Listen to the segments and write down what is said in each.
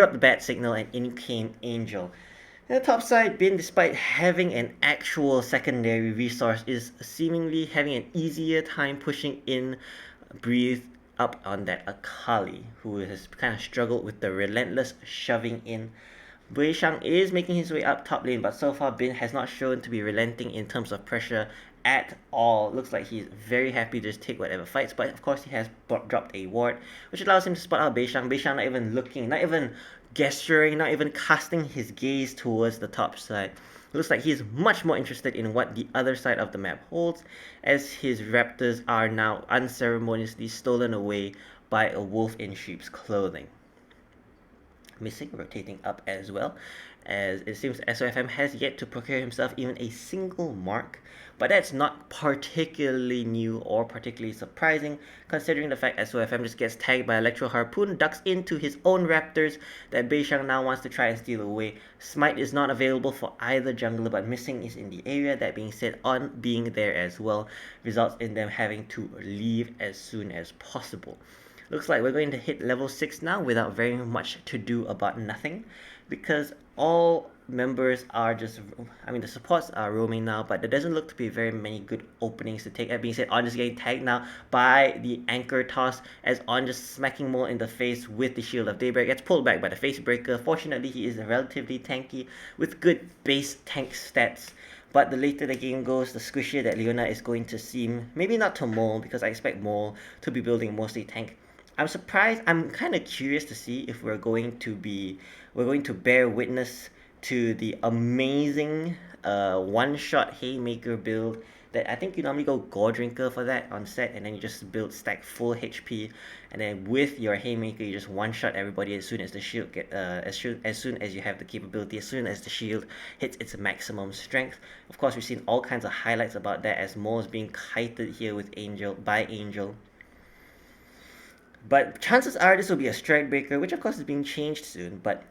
up the bat signal, and in came Angel. And the top side, Bin, despite having an actual secondary resource, is seemingly having an easier time pushing in Breathe up on that Akali, who has kind of struggled with the relentless shoving in. Wei Shang is making his way up top lane, but so far Bin has not shown to be relenting in terms of pressure at all. Looks like he's very happy to just take whatever fights, but of course he has dropped a ward, which allows him to spot out Beishang. Beishang not even looking, not even gesturing, not even casting his gaze towards the top side. Looks like he's much more interested in what the other side of the map holds, as his raptors are now unceremoniously stolen away by a wolf in sheep's clothing. Missing, rotating up as well, as it seems SOFM has yet to procure himself even a single mark, but that's not particularly new or particularly surprising, considering the fact SOFM just gets tagged by Electro Harpoon, ducks into his own raptors that Beishang now wants to try and steal away. Smite is not available for either jungler, but Missing is in the area. That being said, On being there as well results in them having to leave as soon as possible. Looks like we're going to hit level 6 now without very much to do about nothing, because all members are just, the supports are roaming now, but there doesn't look to be very many good openings to take. That being said, On just getting tagged now by the anchor toss, as On just smacking Mole in the face with the Shield of Daybreak. Gets pulled back by the face breaker. Fortunately, he is relatively tanky with good base tank stats. But the later the game goes, the squishier that Leona is going to seem. Maybe not to Mole, because I expect Mole to be building mostly tank. I'm surprised. I'm kind of curious to see if we're going to bear witness to the amazing one-shot Haymaker build that I think you normally go Gore Drinker for that on set, and then you just build stack full HP, and then with your Haymaker you just one-shot everybody as soon as the shield as soon as you have the capability, as soon as the shield hits its maximum strength. Of course, we've seen all kinds of highlights about that, as Mo is being kited here with Angel. But chances are this will be a strike breaker, which of course is being changed soon, but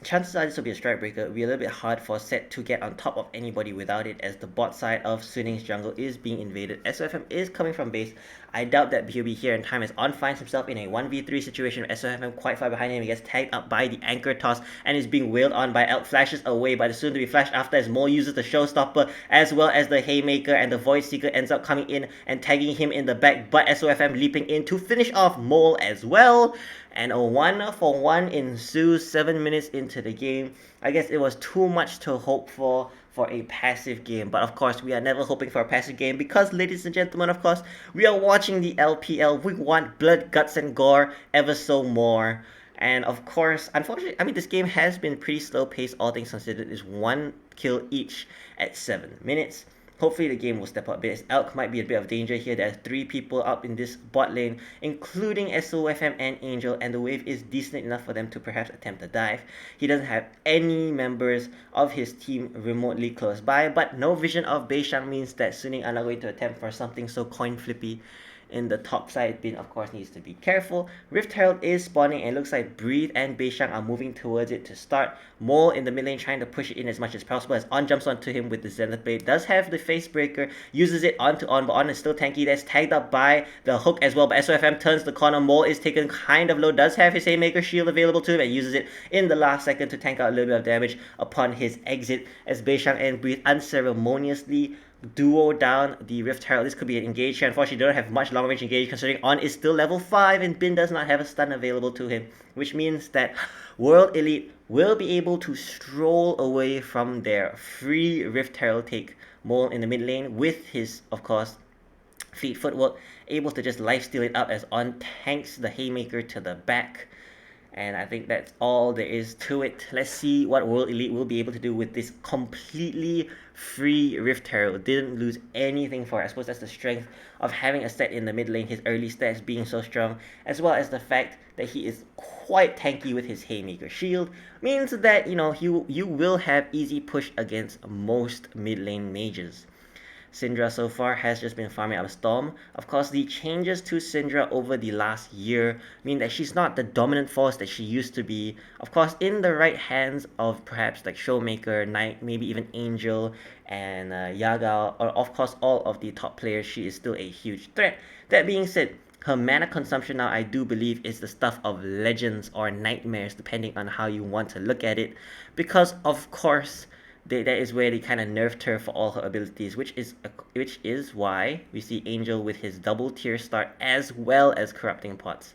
chances are this will be a strike breaker. It'll be a little bit hard for Set to get on top of anybody without it, as the bot side of Sunning's jungle is being invaded. SOFM is coming from base. I doubt that he'll be here in time, as On finds himself in a 1v3 situation with SOFM quite far behind him. He gets tagged up by the anchor toss and is being wailed on by Elk, flashes away by the soon to be flashed after, as Mo uses the showstopper as well as the Haymaker, and the Void Seeker ends up coming in and tagging him in the back, but SOFM leaping in to finish off Mole as well. And a 1-for-1 ensues 7 minutes into the game. I guess it was too much to hope for a passive game, but of course we are never hoping for a passive game, because ladies and gentlemen, of course we are watching the LPL. We want blood, guts and gore ever so more. And of course, unfortunately, this game has been pretty slow paced, all things considered. It's 1 kill each at 7 minutes. Hopefully the game will step up a bit, as Elk might be a bit of danger here. There are 3 people up in this bot lane, including SOFM and Angel, and the wave is decent enough for them to perhaps attempt a dive. He doesn't have any members of his team remotely close by, but no vision of Beishang means that Suning are not going to attempt for something so coin flippy in the top side. Bin, of course, needs to be careful. Rift Herald is spawning, and it looks like Breathe and Beishang are moving towards it to start. Mole in the mid lane trying to push it in as much as possible, as On jumps onto him with the Zenith Blade. Does have the face breaker, uses it onto On, but On is still tanky. That's tagged up by the hook as well, but SOFM turns the corner. Mole is taken kind of low, does have his Haymaker shield available to him, and uses it in the last second to tank out a little bit of damage upon his exit, as Beishang and Breathe unceremoniously duo down the Rift Herald. This could be an engage here. Unfortunately, they don't have much long range engage, considering On is still level 5 and Bin does not have a stun available to him, which means that World Elite will be able to stroll away from their free Rift Herald take. Mole in the mid lane with his, of course, fleet footwork, able to just lifesteal it up as On tanks the Haymaker to the back. And I think that's all there is to it. Let's see what World Elite will be able to do with this completely free Rift Herald. Didn't lose anything for it. I suppose that's the strength of having a set in the mid lane, his early stats being so strong, as well as the fact that he is quite tanky with his Haymaker shield, means that, you will have easy push against most mid lane mages. Syndra so far has just been farming out of Storm. Of course, the changes to Syndra over the last year mean that she's not the dominant force that she used to be. Of course, in the right hands of perhaps like Showmaker, Knight, maybe even Angel, and Yaga, or of course all of the top players, she is still a huge threat. That being said, Her mana consumption now, I do believe, is the stuff of legends or nightmares, depending on how you want to look at it. Because, of course, that is where they kind of nerfed her for all her abilities, which is why we see Angel with his double tier start as well as Corrupting Pots.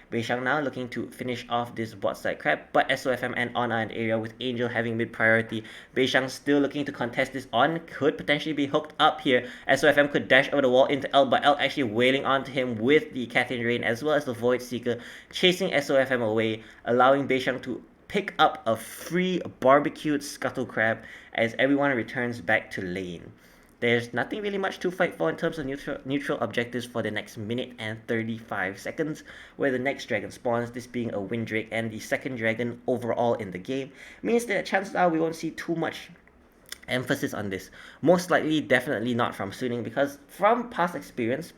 Beishang now looking to finish off this bot side crap, but SOFM and On are in the area with Angel having mid priority. Beishang still looking to contest this On, could potentially be hooked up here. SOFM could dash over the wall into Elk, but Elk actually wailing onto him with the Catherine Rain as well as the Void Seeker, chasing SOFM away, allowing Beishang to pick up a free barbecued Scuttle Crab as everyone returns back to lane. There's nothing really much to fight for in terms of neutral objectives for the next minute and 35 seconds, where the next dragon spawns, this being a Windrake and the second dragon overall in the game, means that chances are we won't see too much emphasis on this. Most likely, definitely not from Suning, because from past experience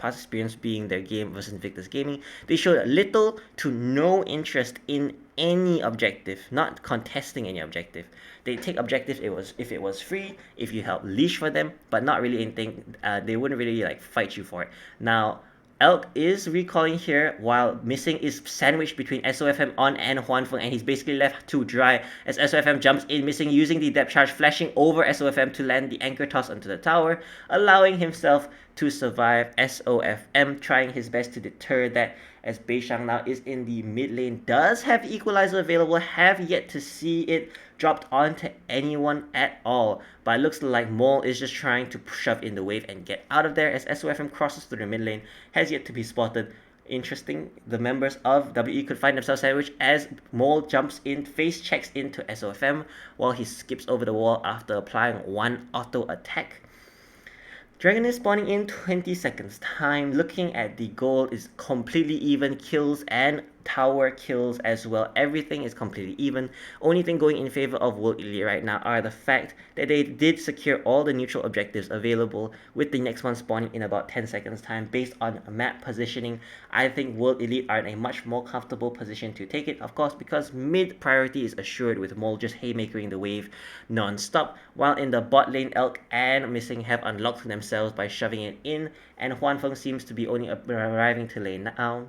being their game versus Invictus Gaming, they showed little to no interest in any objective, not contesting any objective. They take objective if it was free, if you help leash for them, but not really anything. They wouldn't really like fight you for it. Now, Elk is recalling here while missing is sandwiched between SOFM On and Huanfeng, and he's basically left to dry as SOFM jumps in, missing using the depth charge, flashing over SOFM to land the anchor toss onto the tower, allowing himself to survive. SOFM trying his best to deter that as Beishang now is in the mid lane, does have Equalizer available, have yet to see it dropped onto anyone at all, but it looks like Mole is just trying to shove in the wave and get out of there as SOFM crosses through the mid lane, has yet to be spotted. Interesting, the members of WE could find themselves sandwiched as Mole jumps in, face checks into SOFM while he skips over the wall after applying one auto attack. Dragon is spawning in 20 seconds time. Looking at the gold is completely even, kills and tower kills as well. Everything is completely even. Only thing going in favor of World Elite right now are the fact that they did secure all the neutral objectives available, with the next one spawning in about 10 seconds time. Based on map positioning, I think World Elite are in a much more comfortable position to take it, of course, because mid priority is assured with Mole just haymakering the wave non-stop, while in the bot lane Elk and Missing have unlocked themselves by shoving it in, and Huanfeng seems to be only arriving to lane now,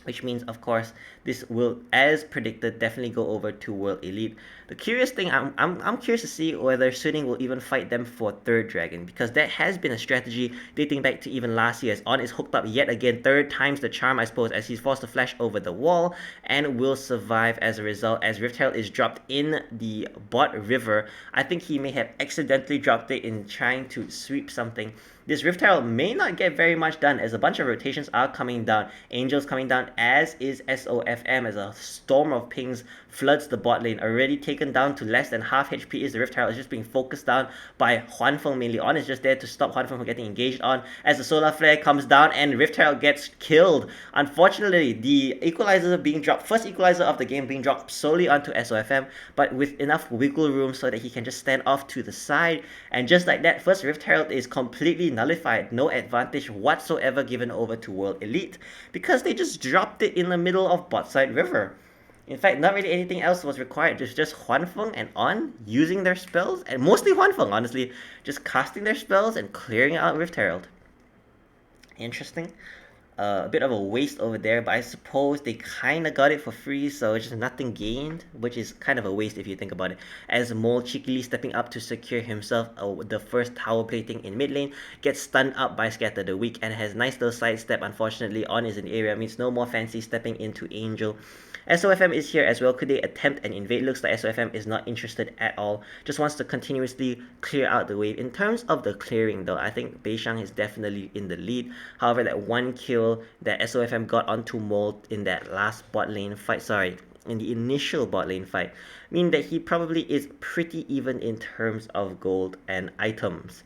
which means, of course, this will, as predicted, definitely go over to World Elite. The curious thing, I'm curious to see whether Suning will even fight them for third dragon, because that has been a strategy dating back to even last year, as On is hooked up yet again, third time's the charm, I suppose, as he's forced to flash over the wall and will survive as a result, as Rift Herald is dropped in the bot river. I think he may have accidentally dropped it in trying to sweep something. This Rift Herald may not get very much done as a bunch of rotations are coming down. Angel's coming down, as is SOFM, as a storm of pings floods the bot lane. Already taken down to less than half HP is the Rift Herald. Is just being focused down by Huanfeng mainly. On is just there to stop Huanfeng from getting engaged on as the Solar Flare comes down and Rift Herald gets killed. Unfortunately, the equalizer being dropped, first equalizer of the game being dropped solely onto SOFM, but with enough wiggle room so that he can just stand off to the side. And just like that, first Rift Herald is completely nullified. No advantage whatsoever given over to World Elite because they just dropped it in the middle of bot side river. In fact, not really anything else was required. It's just Huanfeng and On using their spells, and mostly Huanfeng, honestly, just casting their spells and clearing out Rift Herald. Interesting. A bit of a waste over there, but I suppose they kind of got it for free, so it's just nothing gained, which is kind of a waste if you think about it. As Mole cheekily stepping up to secure himself the first tower plating in mid lane, gets stunned up by Scatter the Weak and has nice little sidestep. Unfortunately, On is in the area, means no more fancy stepping into Angel. SOFM is here as well. Could they attempt an invade? Looks like SOFM is not interested at all. Just wants to continuously clear out the wave. In terms of the clearing though, I think Beishang is definitely in the lead. However, that one kill that SOFM got onto Mole in that last bot lane fight, in the initial bot lane fight, mean that he probably is pretty even in terms of gold and items.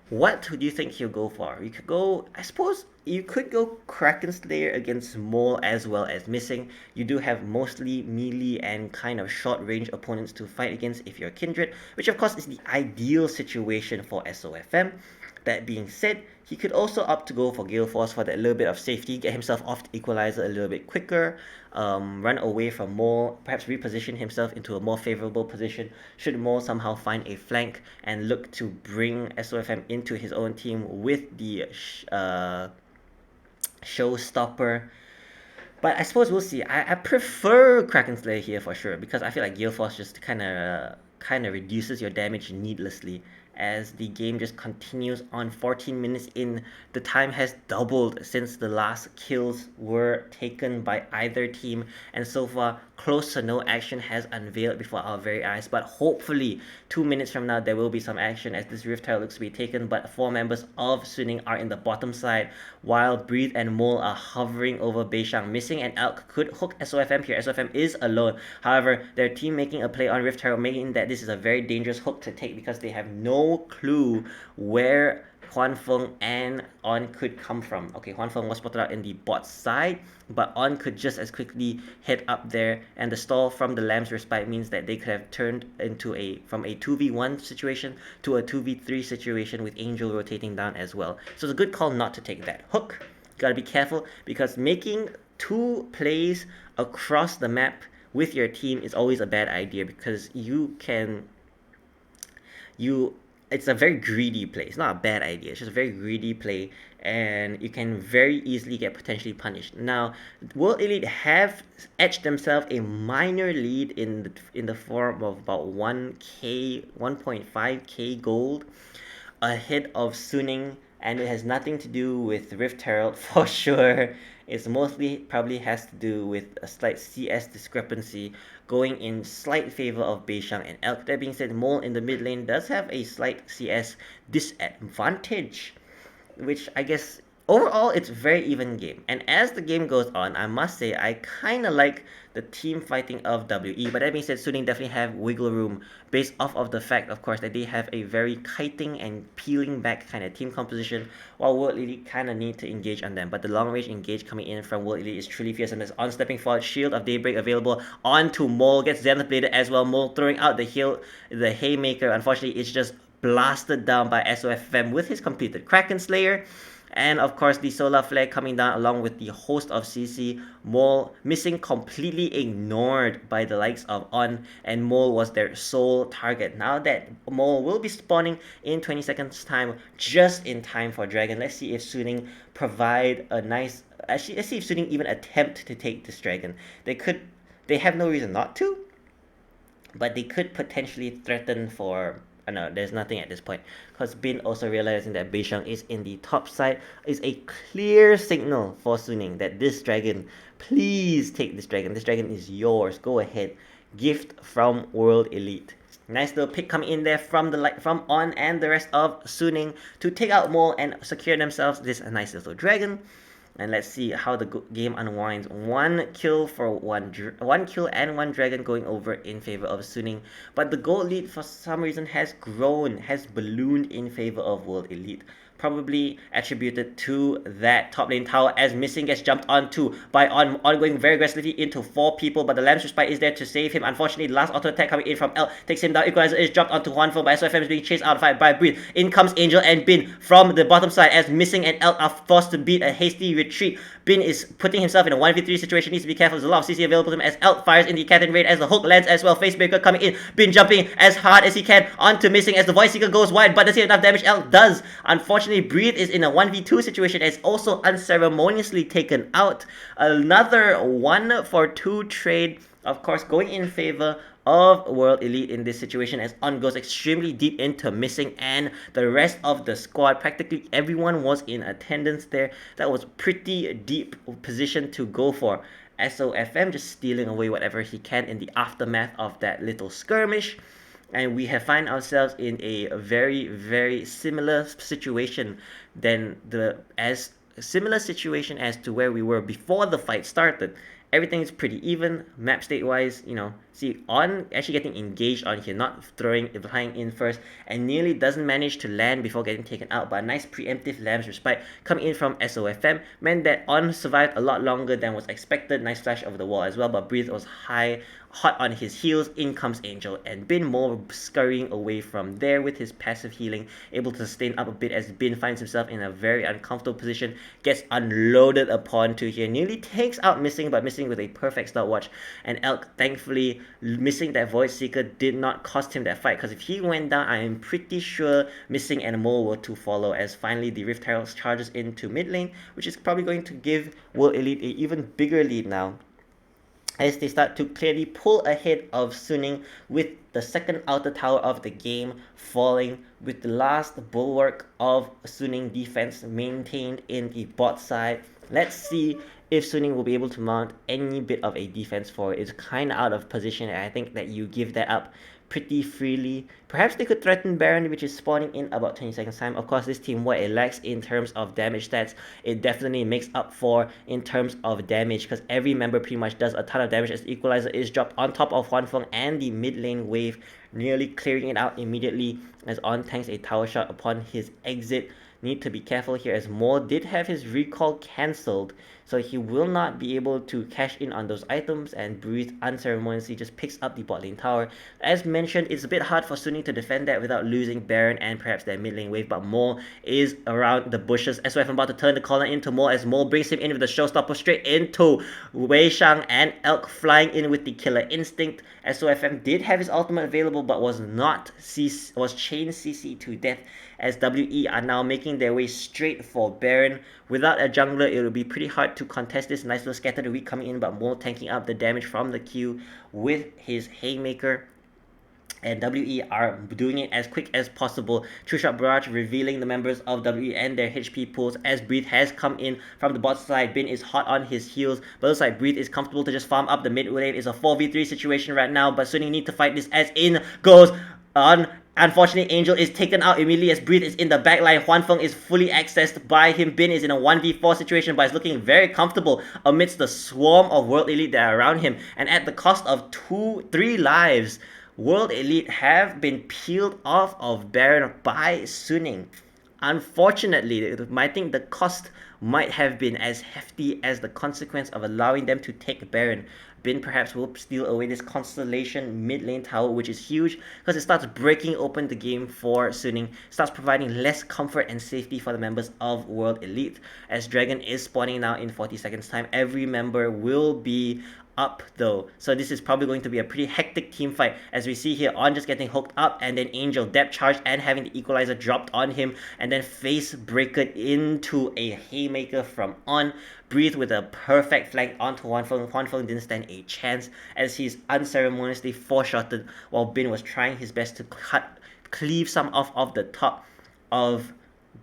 What do you think he'll go for? You could go, I suppose, you could go Kraken Slayer against Mole as well as Missing. You do have mostly melee and kind of short range opponents to fight against if you're Kindred, which of course is the ideal situation for SOFM. That being said, he could also opt to go for Gale Force for that little bit of safety, get himself off the Equalizer a little bit quicker, run away from Mole, perhaps reposition himself into a more favorable position should Mole somehow find a flank, and look to bring SOFM into his own team with the showstopper. But I suppose we'll see. I prefer Kraken Slayer here for sure because I feel like Gale Force just kind of reduces your damage needlessly as the game just continues on. 14 minutes in, the time has doubled since the last kills were taken by either team, and so far close to no action has unveiled before our very eyes. But hopefully 2 minutes from now there will be some action as this Rift Tower looks to be taken, but 4 members of Suning are in the bottom side while Breathe and Mole are hovering over Beishang. Missing and Elk could hook SOFM here. SOFM is alone. However, their team making a play on Rift Tower, making that this is a very dangerous hook to take because they have no clue where Huan Feng and On could come from. Okay, Huan Feng was spotted out in the bot side, but On could just as quickly head up there, and the stall from the Lamb's Respite means that they could have turned into from a 2v1 situation to a 2v3 situation with Angel rotating down as well. So it's a good call not to take that hook. Gotta be careful because making two plays across the map with your team is always a bad idea because you it's a very greedy play. It's not a bad idea. It's just a very greedy play, and you can very easily get potentially punished. Now, World Elite have etched themselves a minor lead in the form of about 1k, 1.5k gold ahead of Suning, and it has nothing to do with Rift Herald for sure. It's mostly probably has to do with a slight CS discrepancy going in slight favor of Beishang and Elk. That being said, Mole in the mid lane does have a slight CS disadvantage, which I guess overall it's a very even game. And as the game goes on, I must say I kind of like the team fighting of WE. But that being said, Suning definitely have wiggle room based off of the fact, of course, that they have a very kiting and peeling back kind of team composition, while World Elite kind of need to engage on them. But the long range engage coming in from World Elite is truly fierce, and there's On stepping forward, Shield of Daybreak available onto Mole, gets Xenoplated as well. Mole throwing out the Haymaker. Unfortunately, it's just blasted down by SOFM with his completed Kraken Slayer. And of course, the Solar Flare coming down along with the host of CC. Mole missing, completely ignored by the likes of On, and Mole was their sole target. Now that Mole will be spawning in 20 seconds time, just in time for Dragon. Let's see if Suning provide a nice... Actually, let's see if Suning even attempt to take this Dragon. They have no reason not to, but they could potentially threaten for... No, there's nothing at this point. Because Bin also realizing that Beishang is in the top side is a clear signal for Suning that this dragon, please take this dragon. This dragon is yours. Go ahead. Gift from World Elite. Nice little pick coming in there from On and the rest of Suning to take out Mole and secure themselves this nice little dragon. And let's see how the game unwinds. One kill and one dragon going over in favor of Suning. But the gold lead for some reason has ballooned in favor of World Elite. Probably attributed to that top lane tower as Missing gets jumped onto by On going very aggressively into 4 people, but the Lamb's Respite is there to save him. Unfortunately, the last auto attack coming in from L takes him down. Equalizer is dropped onto Huan Feng, but SOFM is being chased out of fight by Breathe. In comes Angel and Bin from the bottom side as Missing and Elk are forced to beat a hasty retreat. Bin is putting himself in a 1v3 situation, needs to be careful. There's a lot of CC available to him as Elk fires in the Cat Raid as the hook lands as well. Facebreaker coming in, Bin jumping as hard as he can onto Missing as the Voice Seeker goes wide, but does he have enough damage? Elk does. Unfortunately, Breathe is in a 1v2 situation as also unceremoniously taken out. Another 1-for-2 trade, of course, going in favor of World Elite in this situation as On goes extremely deep into Missing and the rest of the squad. Practically everyone was in attendance there. That was pretty deep position to go for. SOFM just stealing away whatever he can in the aftermath of that little skirmish. And we have find ourselves in a very, very similar situation as to where we were before the fight started. Everything is pretty even, map state wise, see On actually getting engaged on here, not flying in first, and nearly doesn't manage to land before getting taken out, but a nice preemptive Lamb's Respite coming in from SOFM meant that On survived a lot longer than was expected. Nice flash over the wall as well, but Breathe was high hot on his heels. In comes Angel, and Bin Mo scurrying away from there with his passive healing, able to sustain up a bit as Bin finds himself in a very uncomfortable position, gets unloaded upon to here, nearly takes out Missing, but Missing with a perfect stopwatch, and Elk, thankfully, missing that Void Seeker did not cost him that fight, because if he went down, I am pretty sure Missing and Mo were to follow, as finally the Rift Herald charges into mid lane, which is probably going to give World Elite an even bigger lead now, as they start to clearly pull ahead of Suning, with the second outer tower of the game falling, with the last bulwark of Suning defense maintained in the bot side. Let's see if Suning will be able to mount any bit of a defense for it. It's kind of out of position, and I think that you give that up pretty freely. Perhaps they could threaten Baron, which is spawning in about 20 seconds time. Of course, this team, what it lacks in terms of damage stats, it definitely makes up for in terms of damage, because every member pretty much does a ton of damage as the Equalizer is dropped on top of Huanfeng and the mid lane wave, nearly clearing it out immediately as On tanks a tower shot upon his exit. Need to be careful here as Mo did have his recall cancelled, so he will not be able to cash in on those items, and Breathe unceremoniously just picks up the bot lane tower. As mentioned, it's a bit hard for Suning to defend that without losing Baron and perhaps their mid lane wave, but Mo is around the bushes. SOF about to turn the corner into Mo as Mo brings him in with the showstopper straight into Wei Shang, and Elk flying in with the killer instinct. SOFM did have his ultimate available but was chain CC to death, as WE are now making their way straight for Baron. Without a jungler, it will be pretty hard to contest this. Nice little scatter the weak coming in, but Mo tanking up the damage from the Q with his Haymaker. And WE are doing it as quick as possible. True-Shot Barrage revealing the members of WE and their HP pools, as Breathe has come in from the bot side. Bin is hot on his heels, but looks like Breathe is comfortable to just farm up the mid lane. It's a 4v3 situation right now, but Suning need to fight this as in goes on. Unfortunately, Angel is taken out immediately as Breathe is in the backline. Huanfeng is fully accessed by him. Bin is in a 1v4 situation, but is looking very comfortable amidst the swarm of World Elite that are around him. And at the cost of 3 lives, World Elite have been peeled off of Baron by Suning. Unfortunately, I think the cost might have been as hefty as the consequence of allowing them to take Baron. Bin perhaps will steal away this Constellation mid lane tower, which is huge because it starts breaking open the game for Suning, starts providing less comfort and safety for the members of World Elite. As Dragon is spawning now in 40 seconds time, every member will be up though, so this is probably going to be a pretty hectic team fight, as we see here On just getting hooked up, and then Angel depth charged and having the Equalizer dropped on him, and then face breaker into a Haymaker from On. Breathe with a perfect flank onto Huanfeng. Huanfeng didn't stand a chance as he's unceremoniously four-shotted while Bin was trying his best to cleave some off of the top of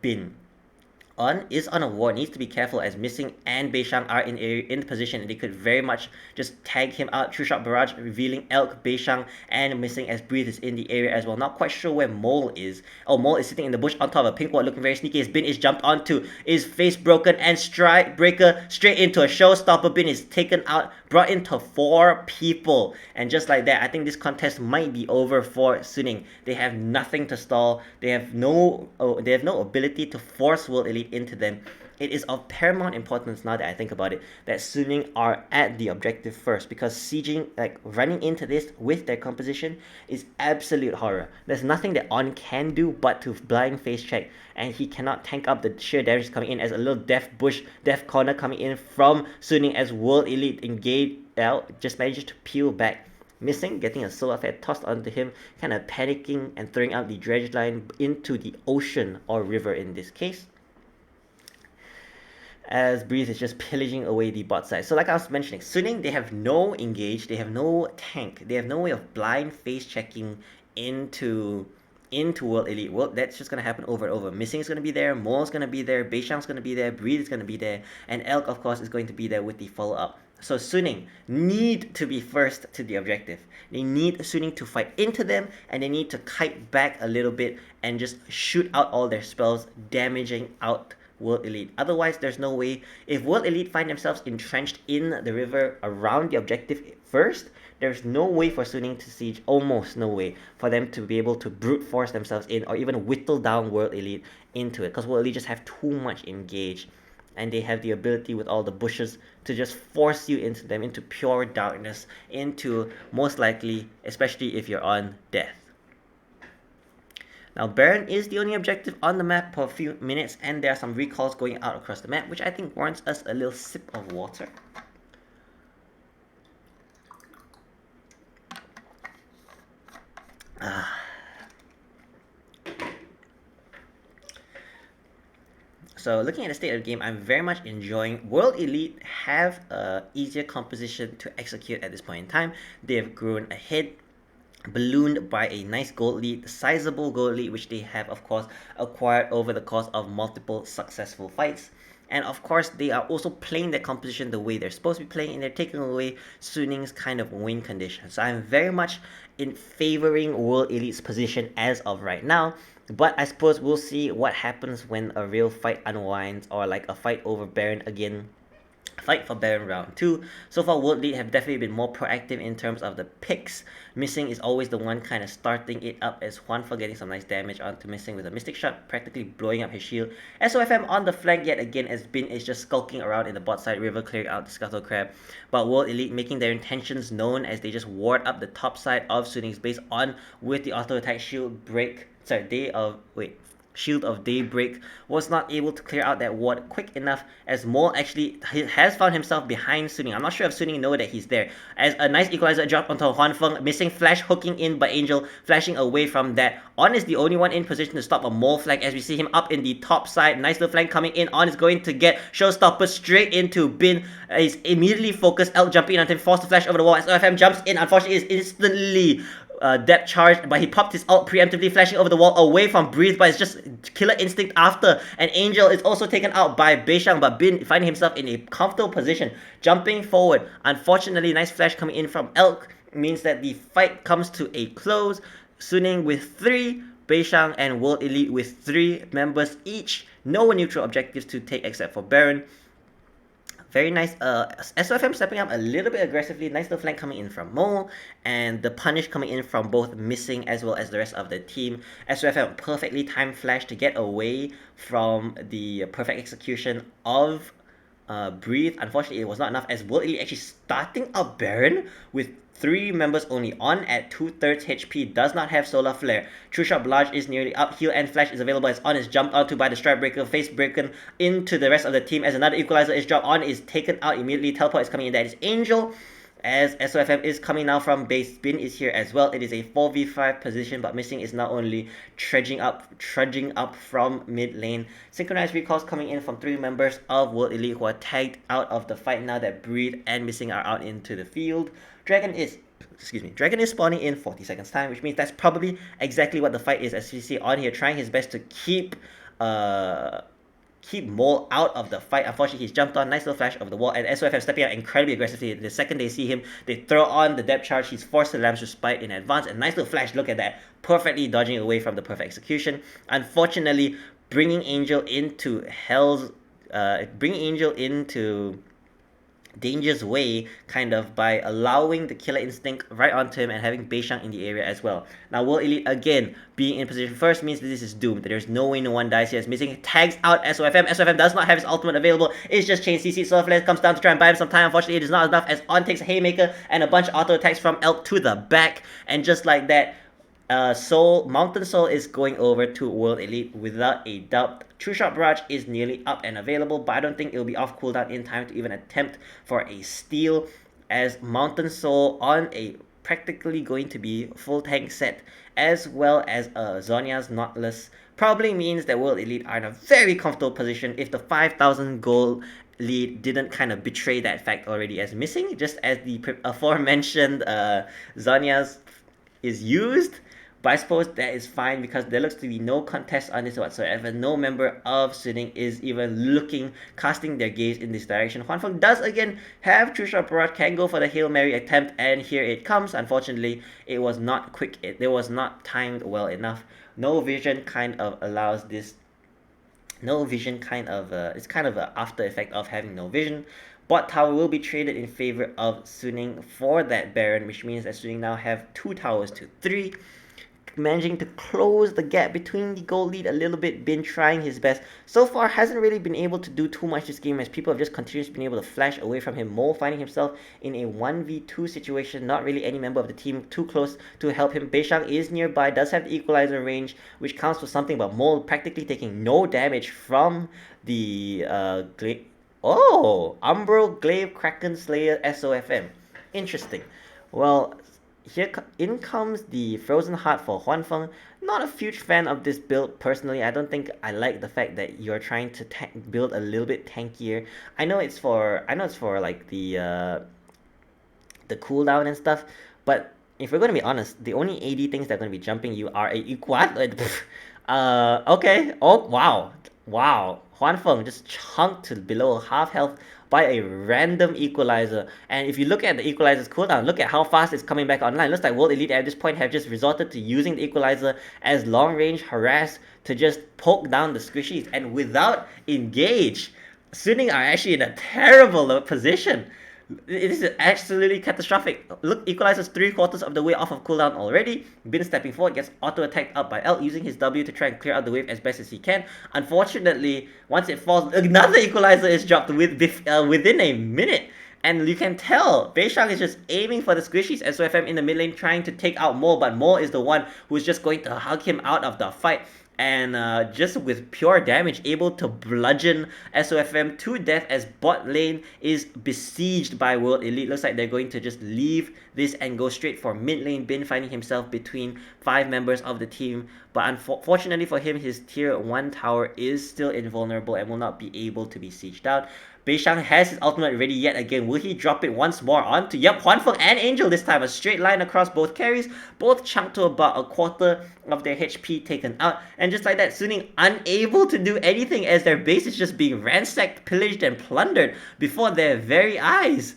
Bin. On is on a ward, needs to be careful as Missing and Beishang are in position, and they could very much just tag him out. True Shot Barrage revealing Elk, Beishang, and Missing as Breathe is in the area as well. Not quite sure where Mole is. Oh, Mole is sitting in the bush on top of a pink ward, looking very sneaky as Bin is jumped onto, is face broken, and strike breaker straight into a showstopper. Bin is taken out, brought into 4 people, and just like that, I think this contest might be over for Suning. They have nothing to stall. They have no ability to force World Elite into them. It is of paramount importance, now that I think about it, that Suning are at the objective first, because sieging, like running into this with their composition, is absolute horror. There's nothing that On can do but to blind face check, and he cannot tank up the sheer damage coming in, as a little death corner coming in from Suning as World Elite engage out, just manages to peel back. Missing, getting a solar fed tossed onto him, kind of panicking and throwing out the dredge line into the ocean, or river in this case, as Breeze is just pillaging away the bot side. So like I was mentioning, Suning, they have no engage, they have no tank, they have no way of blind face checking into World Elite. Well, that's just gonna happen over and over. Missing is gonna be there, Mole's gonna be there, Beishang's gonna be there, Breeze is gonna be there, and Elk, of course, is going to be there with the follow-up. So Suning need to be first to the objective. They need Suning to fight into them, and they need to kite back a little bit and just shoot out all their spells, damaging out World Elite. Otherwise, there's no way. If World Elite find themselves entrenched in the river around the objective first, there's no way for Suning to siege, almost no way for them to be able to brute force themselves in, or even whittle down World Elite into it, because World Elite just have too much engage. and they have the ability with all the bushes to just force you into them, into pure darkness, into most likely, especially if you're on death. Now, Baron is the only objective on the map for a few minutes, and there are some recalls going out across the map, which I think warrants us a little sip of water. So looking at the state of the game, I'm very much enjoying. World Elite have a easier composition to execute at this point in time. They've grown ahead, ballooned by a nice gold lead, sizable gold lead, which they have of course acquired over the course of multiple successful fights. And of course, they are also playing their composition the way they're supposed to be playing, and they're taking away Suning's kind of win condition. So I'm very much in favoring World Elite's position as of right now. But I suppose we'll see what happens when a real fight unwinds, or like a fight over Baron again. Fight for Baron round 2. So far, World Elite have definitely been more proactive in terms of the picks. Missing is always the one kind of starting it up, as Juanfa getting some nice damage onto Missing with a Mystic Shot, practically blowing up his shield. SOFM on the flank yet again, as Bin is just skulking around in the bot side river, clearing out the Scuttle Crab. But World Elite making their intentions known as they just ward up the top side of Suning's base on with the auto attack shield break. Shield of Daybreak was not able to clear out that ward quick enough, as Mole actually has found himself behind Suning. I'm not sure if Suning know that he's there, as a nice equalizer drop onto Huanfeng, Missing flash hooking in by Angel, flashing away from that. On is the only one in position to stop a Mole flank, as we see him up in the top side. Nice little flank coming in. On is going to get Showstopper straight into Bin. He's immediately focused, Elk jumping in on him, forced to flash over the wall as OFM jumps in. Unfortunately, is instantly depth charged, but he popped his ult preemptively, flashing over the wall away from Breathe, but it's just killer instinct after. And Angel is also taken out by Beishang, but Bin finding himself in a comfortable position, jumping forward. Unfortunately, nice flash coming in from Elk means that the fight comes to a close. Suning with 3, Beishang and World Elite with 3 members each. No neutral objectives to take except for Baron. Very nice. SOFM stepping up a little bit aggressively. Nice little flank coming in from Mo, and the punish coming in from both Missing as well as the rest of the team. SOFM perfectly timed flash to get away from the perfect execution of Breathe. Unfortunately, it was not enough, as World Elite actually starting up Baron with 3 members only. On at 2/3 HP, does not have Solar Flare. True Shot Barrage is nearly up. Heal and Flash is available, as On is jumped onto by the Strike Breaker, face broken into the rest of the team, as another Equalizer is dropped. On is taken out immediately. Teleport is coming in. That is Angel, as SOFM is coming now from base. Bin is here as well. It is a 4v5 position, but Missing is not only trudging up from mid lane. Synchronized recalls coming in from 3 members of World Elite who are tagged out of the fight now that Breathe and Missing are out into the field. Dragon is spawning in 40 seconds time, which means that's probably exactly what the fight is, as you see On here trying his best to keep Mole out of the fight. Unfortunately, he's jumped on. Nice little flash over the wall, and SOFM stepping out incredibly aggressively. The second they see him, they throw on the depth charge. He's forced to Lamb's Respite in advance, and nice little flash. Look at that, perfectly dodging away from the perfect execution. Unfortunately, bringing Angel into Danger's way, kind of, by allowing the Killer Instinct right onto him and having Beishang in the area as well. Now, World Elite, again, being in position first means that this is doomed. There's no way no one dies here. It's Missing tags out SOFM. SOFM does not have his ultimate available. It's just Chain CC. Solar comes down to try and buy him some time. Unfortunately, it is not enough, as On takes a Haymaker and a bunch of auto attacks from Elk to the back. And just like that, Mountain Soul is going over to World Elite without a doubt. True Shot Barrage is nearly up and available, but I don't think it'll be off cooldown in time to even attempt for a steal, as Mountain Soul on a practically going to be full tank set, as well as Zhonya's Nautilus, probably means that World Elite are in a very comfortable position if the 5,000 gold lead didn't kind of betray that fact already, as Missing, just as the aforementioned Zhonya's is used. But I suppose that is fine, because there looks to be no contest on this whatsoever. No member of Suning is even casting their gaze in this direction. Huanfeng does again have True Shot Barrage, can go for the Hail Mary attempt, and here it comes. Unfortunately, it was not quick. It was not timed well enough. No vision kind of allows this. No vision kind of, it's kind of an after effect of having no vision. Bot tower will be traded in favor of Suning for that Baron, which means that Suning now have 2 towers to 3. managing to close the gap between the gold lead a little bit. Been trying his best. So far, hasn't really been able to do too much this game as people have just continuously been able to flash away from him. Mole finding himself in a 1v2 situation. Not really any member of the team too close to help him. Beishang is nearby, does have the equalizer range, which counts for something, but Mole practically taking no damage from the Umbral Glaive Kraken Slayer SOFM. Interesting. Well, in comes the Frozen Heart for Huanfeng. Not a huge fan of this build personally. I don't think I like the fact that you're trying to build a little bit tankier. I know it's for like the cooldown and stuff, but if we're gonna be honest, the only AD things that are gonna be jumping you are a quad. Okay. Oh wow, wow. Huanfeng just chunked to below half health by a random equalizer. And if you look at the equalizer's cooldown, look at how fast it's coming back online. Looks like World Elite at this point have just resorted to using the equalizer as long range harass to just poke down the squishies. And without engage, Suning are actually in a terrible position. It is absolutely catastrophic. Look, Equalizer's 3/4 of the way off of cooldown already. Bin stepping forward, gets auto-attacked up by L, using his W to try and clear out the wave as best as he can. Unfortunately, once it falls, another Equalizer is dropped within a minute. And you can tell, Beishang is just aiming for the squishies, SOFM in the mid lane trying to take out Mo, but Mo is the one who's just going to hug him out of the fight. And just with pure damage, able to bludgeon SOFM to death as bot lane is besieged by World Elite. Looks like they're going to just leave this and go straight for mid lane. Bin finding himself between 5 members of the team. But unfortunately for him, his tier 1 tower is still invulnerable and will not be able to be sieged out. Beishang has his ultimate ready yet again. Will he drop it once more onto, Huanfeng and Angel this time. A straight line across both carries. Both chunked to about a quarter of their HP taken out. And just like that, Suning unable to do anything as their base is just being ransacked, pillaged, and plundered before their very eyes.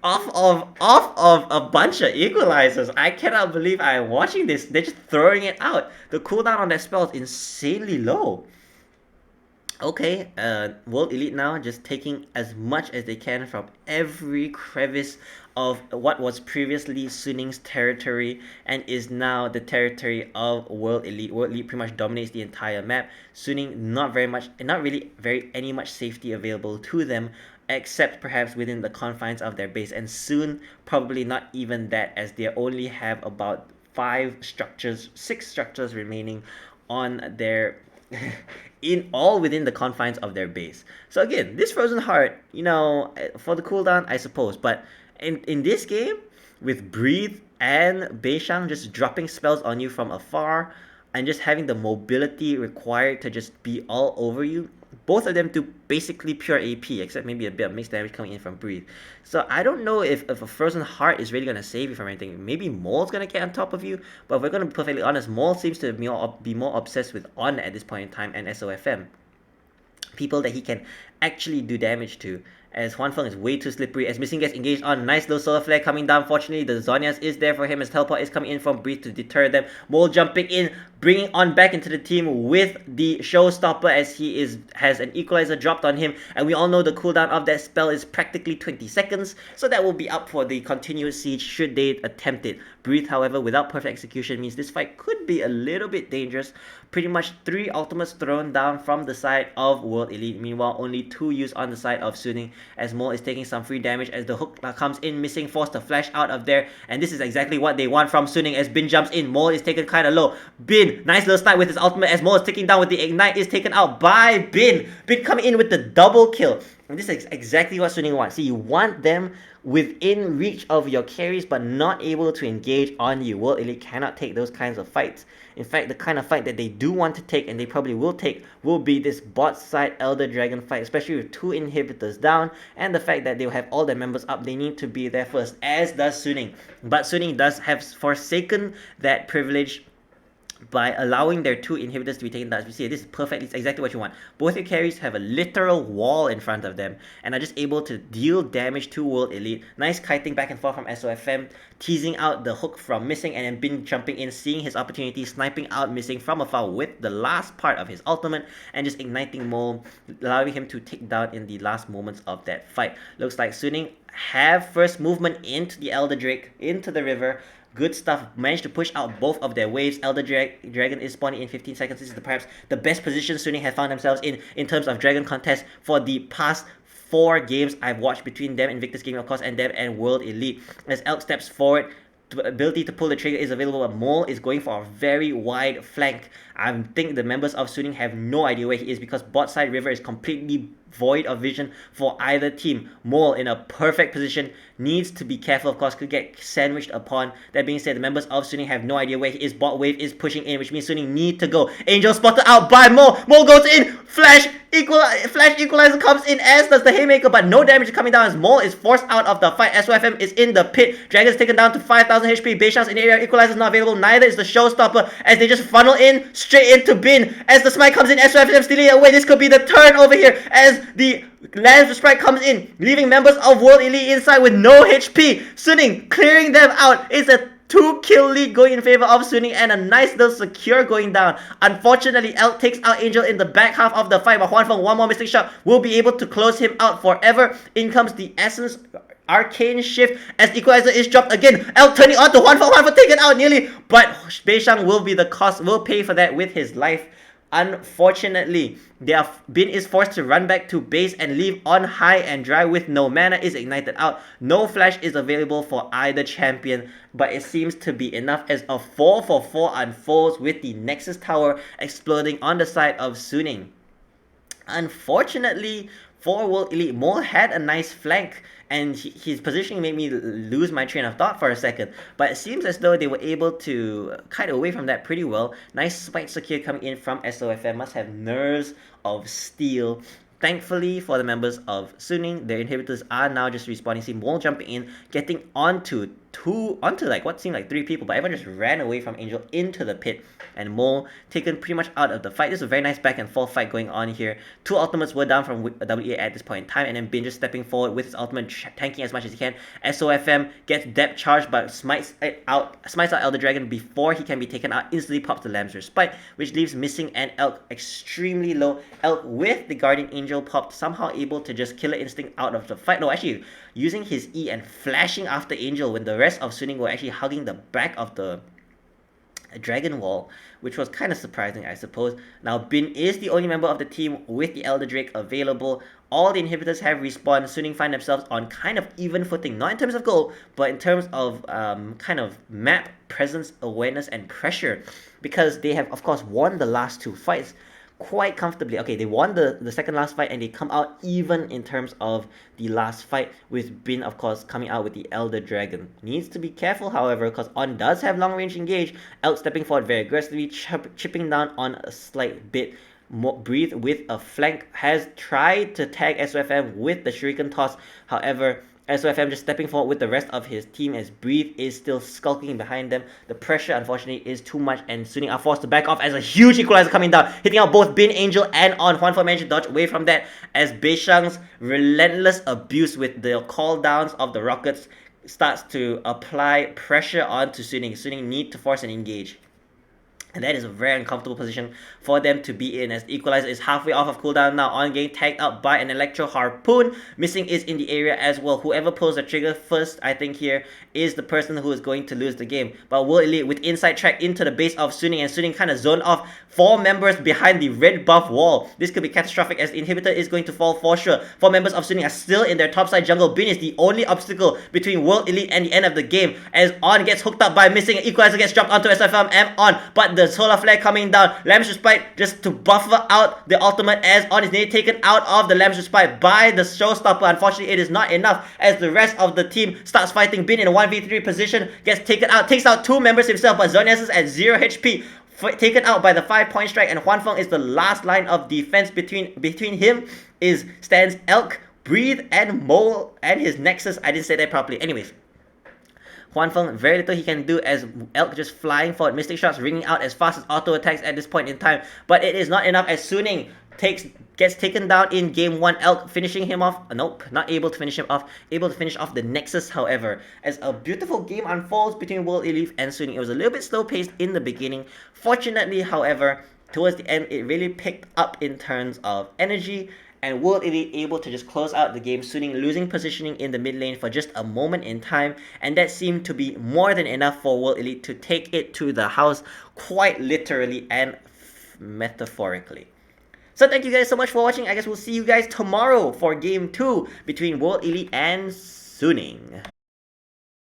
Off of a bunch of equalizers. I cannot believe I'm watching this. They're just throwing it out. The cooldown on that spell is insanely low. Okay, World Elite now just taking as much as they can from every crevice of what was previously Suning's territory and is now the territory of World Elite. World Elite pretty much dominates the entire map. Suning not really any much safety available to them, except perhaps within the confines of their base, and soon probably not even that, as they only have about 6 structures remaining on their within the confines of their base. So again, this Frozen Heart, for the cooldown, I suppose, but in this game, with Breathe and Beishang just dropping spells on you from afar and just having the mobility required to just be all over you, both of them do basically pure AP, except maybe a bit of mixed damage coming in from Breathe. So I don't know if a Frozen Heart is really going to save you from anything. Maybe Mole's going to get on top of you, but if we're going to be perfectly honest, Mole seems to be more obsessed with On at this point in time and SOFM. People that he can actually do damage to, as Huanfeng is way too slippery, as Missing gets engaged on. Nice little solar flare coming down. Fortunately, the Zhonya's is there for him as teleport is coming in from Breathe to deter them. Mole jumping in, bringing On back into the team with the showstopper as he has an equalizer dropped on him, and we all know the cooldown of that spell is practically 20 seconds, so that will be up for the continuous siege should they attempt it. Breathe, however, without perfect execution means this fight could be a little bit dangerous. Pretty much 3 ultimates thrown down from the side of World Elite. Meanwhile, only 2 used on the side of Suning, as Mole is taking some free damage as the hook comes in, Missing forced to flash out of there, and this is exactly what they want from Suning as Bin jumps in. Mole is taken kind of low. Bin, nice little snipe with his ultimate as Mole is taking down with the ignite, is taken out by Bin. Bin coming in with the double kill. And this is exactly what Suning wants. See, you want them within reach of your carries but not able to engage on you. World Elite cannot take those kinds of fights. In fact, the kind of fight that they do want to take, and they probably will take, will be this bot side Elder Dragon fight, especially with 2 inhibitors down, and the fact that they'll have all their members up. They need to be there first, as does Suning. But Suning does have forsaken that privilege by allowing their 2 inhibitors to be taken down. As we see, this is perfect. It's exactly what you want. Both your carries have a literal wall in front of them and are just able to deal damage to World Elite. Nice kiting back and forth from SOFM, teasing out the hook from Missing, and then Bin jumping in, seeing his opportunity, sniping out Missing from afar with the last part of his ultimate, and just igniting Mole, allowing him to take down in the last moments of that fight. Looks like Suning have first movement into the Elder Drake, into the river. Good stuff. Managed to push out both of their waves. Elder Dragon is spawning in 15 seconds. This is perhaps the best position Suning have found themselves in terms of Dragon contest for the past 4 games I've watched between them, Invictus Gaming of course, and them and World Elite. As Elk steps forward, ability to pull the trigger is available, but Mole is going for a very wide flank. I think the members of Suning have no idea where he is because bot side River is completely void of vision for either team. Mole in a perfect position, needs to be careful of course, could get sandwiched upon. That being said, the members of Suning have no idea where he is. Bot wave is pushing in, which means Suning need to go. Angel spotted out by Mole. Mole goes in, flash equalizer comes in, as does the Haymaker, but no damage is coming down as Mole is forced out of the fight. SOFM is in the pit. Dragon's taken down to 5,000 HP. Beishang's in the area. Equalizer is not available. Neither is the Showstopper as they just funnel in straight into Bin. As the Smite comes in, SOFM stealing it away. This could be the turn over here as the Lance Strike comes in, leaving members of World Elite inside with no HP. Suning clearing them out. It's a 2-kill lead going in favor of Suning and a nice little secure going down. Unfortunately, Elk takes out Angel in the back half of the fight, but Huanfeng, one more mistake shot, will be able to close him out forever. In comes the Essence Arcane Shift as Equalizer is dropped again. Elk turning on to Huanfeng taken out nearly, but Beishang will be the cost, will pay for that with his life. Unfortunately, Bin is forced to run back to base and leave on high and dry with no mana is ignited out. No flash is available for either champion, but it seems to be enough as a 4-for-4 unfolds with the Nexus Tower exploding on the side of Suning. Unfortunately, for World Elite, Mole had a nice flank, and his positioning made me lose my train of thought for a second. But it seems as though they were able to kite away from that pretty well. Nice spike secure coming in from SOFM. Must have nerves of steel. Thankfully for the members of Suning, their inhibitors are now just respawning. See Mole jumping in, getting onto like what seemed like 3 people, but everyone just ran away from Angel into the pit, and Mole taken pretty much out of the fight. This is a very nice back and forth fight going on here. 2 ultimates were down from WA at this point in time, and then Bin just stepping forward with his ultimate, tanking as much as he can. SOFM gets depth charged but smites out Elder Dragon before he can be taken out. Instantly pops the Lamb's Respite, which leaves Missing and Elk extremely low. Elk with the Guardian Angel popped, somehow able to just Killer Instinct out of the fight. No, actually using his E and flashing after Angel when the rest of Suning were actually hugging the back of the Dragon Wall, which was kind of surprising, I suppose. Now, Bin is the only member of the team with the Elder Drake available. All the inhibitors have respawned. Suning find themselves on kind of even footing, not in terms of goal, but in terms of kind of map presence, awareness, and pressure, because they have, of course, won the last 2 fights quite comfortably. Okay, they won the second last fight and they come out even in terms of the last fight, with Bin of course coming out with the Elder Dragon. Needs to be careful however, because On does have long range engage. Elk stepping forward very aggressively, chipping down on a slight bit. Breathe with a flank has tried to tag SOFM with the Shuriken toss, however SOFM just stepping forward with the rest of his team as Breathe is still skulking behind them. The pressure, unfortunately, is too much, and Suning are forced to back off as a huge equalizer coming down, hitting out both Bin, Angel, and On. Huanfeng managed to dodge away from that as Beishang's relentless abuse with the call downs of the rockets starts to apply pressure onto Suning. Suning need to force an engage. And that is a very uncomfortable position for them to be in, as the Equalizer is halfway off of cooldown now. On getting tagged out by an Electro Harpoon. Missing is in the area as well. Whoever pulls the trigger first, I think here, is the person who is going to lose the game. But World Elite with inside track into the base of Suning, and Suning kind of zoned off 4 members behind the red buff wall. This could be catastrophic as the inhibitor is going to fall for sure. 4 members of Suning are still in their topside jungle. Bin is the only obstacle between World Elite and the end of the game, as On gets hooked up by Missing. Equalizer gets dropped onto SFM and On, but the Solar Flare coming down. Lamb's Respite just to buffer out the ultimate, as On is nearly taken out of the Lamb's Respite by the Showstopper. Unfortunately, it is not enough as the rest of the team starts fighting. Bin in a 1v3 position gets taken out, takes out 2 members himself, but Zonias is at 0 HP. Taken out by the 5-point strike, and Huanfeng is the last line of defense. Between him stands Elk, Breathe, and Mole, and his Nexus. I didn't say that properly. Anyways, Huanfeng, very little he can do as Elk just flying forward. Mystic shots ringing out as fast as auto attacks at this point in time. But it is not enough as Suning gets taken down in game 1. Elk finishing him off. Nope, not able to finish him off. Able to finish off the Nexus, however, as a beautiful game unfolds between World Elite and Suning. It was a little bit slow paced in the beginning. Fortunately, however, towards the end, it really picked up in terms of energy and World Elite able to just close out the game, Suning losing positioning in the mid lane for just a moment in time, and that seemed to be more than enough for World Elite to take it to the house, quite literally and metaphorically. So thank you guys so much for watching. I guess we'll see you guys tomorrow for Game 2 between World Elite and Suning.